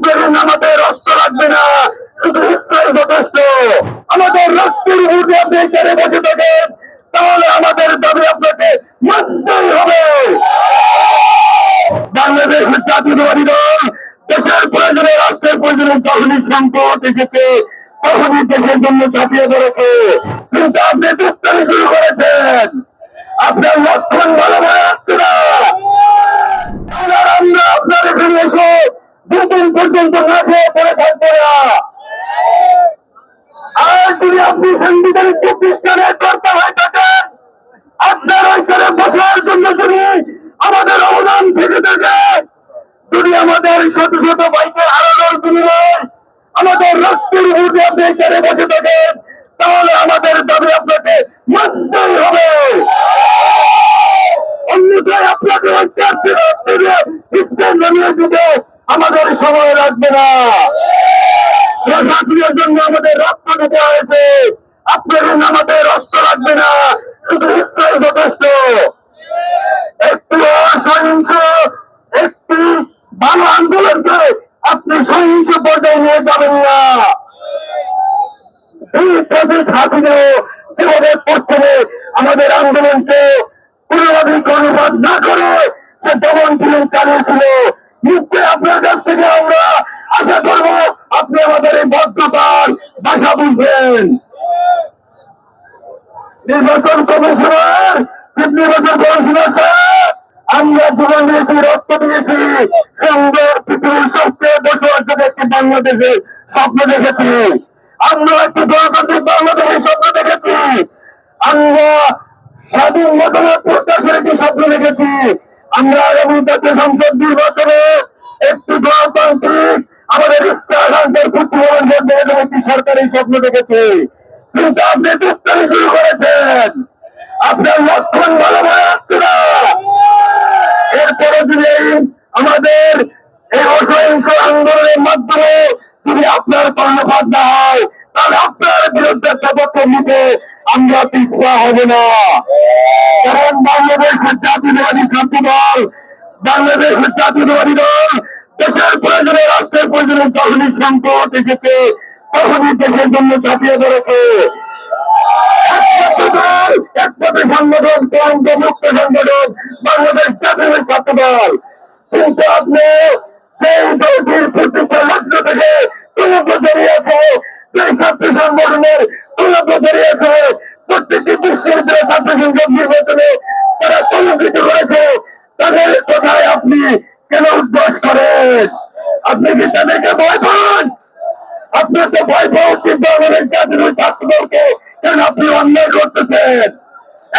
আপনাদের আমাদের রক্ত লাগবে না, শুধু ইচ্ছাই যথেষ্ট। আমাদের রক্তের ভোটে আপনি এখানে বসে থাকেন, তাহলে আমাদের দাবি আপনাকে মানতেই হবে। বাংলাদেশ জাতীয়তাবাদী দল দেশের প্রয়োজনে, রাষ্ট্রের প্রয়োজনে তখনই সংকট এসেছে, তখনই দেশের জন্য চাপিয়ে ধরেছে। কিন্তু আপনি দুষ্টামি শুরু করেছেন, আপনার লক্ষণ ভালো হয়ে আসছে না। আমরা আপনার এখানে এসে দুদিন পর্যন্ত না খেয়ে পড়ে থাকবো না। আর যদি আপনি সাংবিধানিক প্রতিষ্ঠানে কর্তা হয়ে থাকেন, আপনার ওইখানে বসার জন্য যদি আমাদের অবদান থেকে থাকে, যদি আমাদের শত শত ভাইকে হারানোর বিনিময়ে আমাদের রক্তের ভোটে আপনি এখানে বসে থাকেন, তাহলে আমাদের দাবি আপনাকে মানতেই হবে। অন্যথায় আপনাকে ইসলাম জানিয়ে দিতে আমাদের সময় লাগবে না। স্বাধীনের জন্য আমাদের রক্ত দিতে হয়েছে, আপনাদের আমাদের রক্ত লাগবে না, শুধু ইসলাম যথেষ্ট। একটু অসহিংস একটি ভালো আন্দোলনকে আপনি সহিংস পর্যায়ে নিয়ে যাবেন না। এই প্রদেশ হাসিনে যেভাবে প্রথমে আমাদের আন্দোলনকে পুনরাবৃত্ত অনুবাদ না করে সে দমন ফিল্ম চালিয়েছিল, নিশ্চয় আপনার কাছ থেকে আমরা আশা করব আপনি আমাদের এই বদ্ধতার ভাষা বুঝবেন। নির্বাচন কমিশনার, শিব নির্বাচন কমিশনার সাহেব, আমরা জীবন দিয়েছি, রক্ত দিয়েছি, সুন্দর পৃথিবীর সবচেয়ে বসবাসযোগ্য একটি বাংলাদেশের স্বপ্ন দেখেছি। আমরা একটি গণতান্ত্রিক বাংলাদেশের স্বপ্ন দেখেছি। আমরা স্বাধীন মতামত প্রত্যাশার একটি স্বপ্ন দেখেছি। আমরা আগামী জাতীয় সংসদ নির্বাচনে একটি গণতান্ত্রিক আমাদের ইচ্ছা আকাঙ্ক্ষার প্রতিফলন একটি সরকারি স্বপ্ন দেখেছি। কিন্তু আপনি দুষ্টামি শুরু করেছেন, আপনার লক্ষণ ভালো হয়ে আসছে না। এরপরে যদি আমাদের এই অসহিংস আন্দোলনের মাধ্যমে যদি আপনার কর্ণপাত না হয়, তাহলে আপনার বিরুদ্ধে পদক্ষেপ নিতে আমরা পিছপা হব না। কারণ বাংলাদেশের জাতীয়তাবাদী ছাত্র দল, বাংলাদেশের জাতীয়তাবাদী দল দেশের প্রয়োজনে, রাষ্ট্রের প্রয়োজনে তখনই সংকট এসেছে, তখনই দেশের জন্য চাপিয়ে ধরেছে। একমাত্র সংগঠন, তরঙ্গ মুক্ত সংগঠন বাংলাদেশ জাতীয় ছাত্র দল। কিন্তু আপনি সেই দলটির প্রতিষ্ঠা লগ্ন থেকে তুলব জড়িয়েছে, সেই ছাত্র সংগঠনের তুলব জড়িয়েছে, প্রত্যেকটি বিশ্ববিদ্যালয় ছাত্র সংসদ নির্বাচনে তারা কলঙ্কিত করেছে। তাদের কোথায় আপনি কেন উদ্বাস করেন? আপনি কি তাদেরকে ভয় পান? আপনার তো ভয় পাওয়া উচিত বাংলাদেশ জাতীয় ছাত্র দলকে, কারণ আপনি অন্যায় করতেছেন।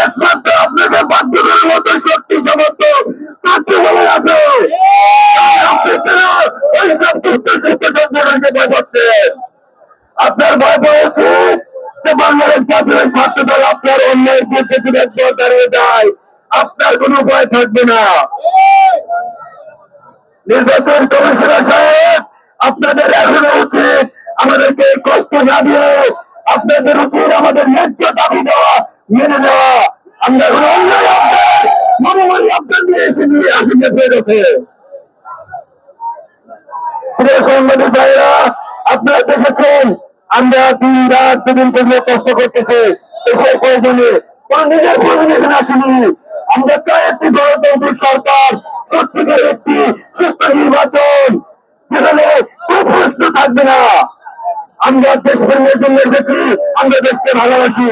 একমাত্র আপনাকে বাধ্য করার মতো শক্তি সমর্থ ছাত্র দলের আছে। আপনি কেন ওইসব দুঃখ সংগঠনকে ভয় পাচ্ছেন? আপনার ভয় পাওয়া উচিত যে বাংলাদেশ জাতীয় ছাত্র দল আপনার অন্যায়ের বিরুদ্ধে যদি একবার দাঁড়িয়ে যায়, আপনার কোনো ভয় থাকবে না। নির্বাচন কমিশনার সাহেব, আপনাদের এখনো উচিত আমাদেরকে কষ্ট না দিয়ে আপনাদের উচিত আমাদের ন্যায্য দাবি দেওয়া, মেনে নেওয়া। আমরা এখন অন্যায় মনোময় আপনার নিয়ে এসে নিয়ে আসিতে পেরেছে। প্রিয় সাংবাদিক ভাইরা, আপনারা দেখেছেন আমরা দিন রাত দুদিন পর্যন্ত কষ্ট করতেছি দেশের প্রয়োজনে, কোন নিজের প্রয়োজনে এখানে আসেনি। আমরা চাই একটি গণতান্ত্রিক সরকার, সত্যিকার একটি সুস্থ নির্বাচন, সেখানে কোনো প্রশ্ন থাকবে না। আমরা দেশ প্রেমের জন্য এসেছি, আমরা দেশকে ভালোবাসি।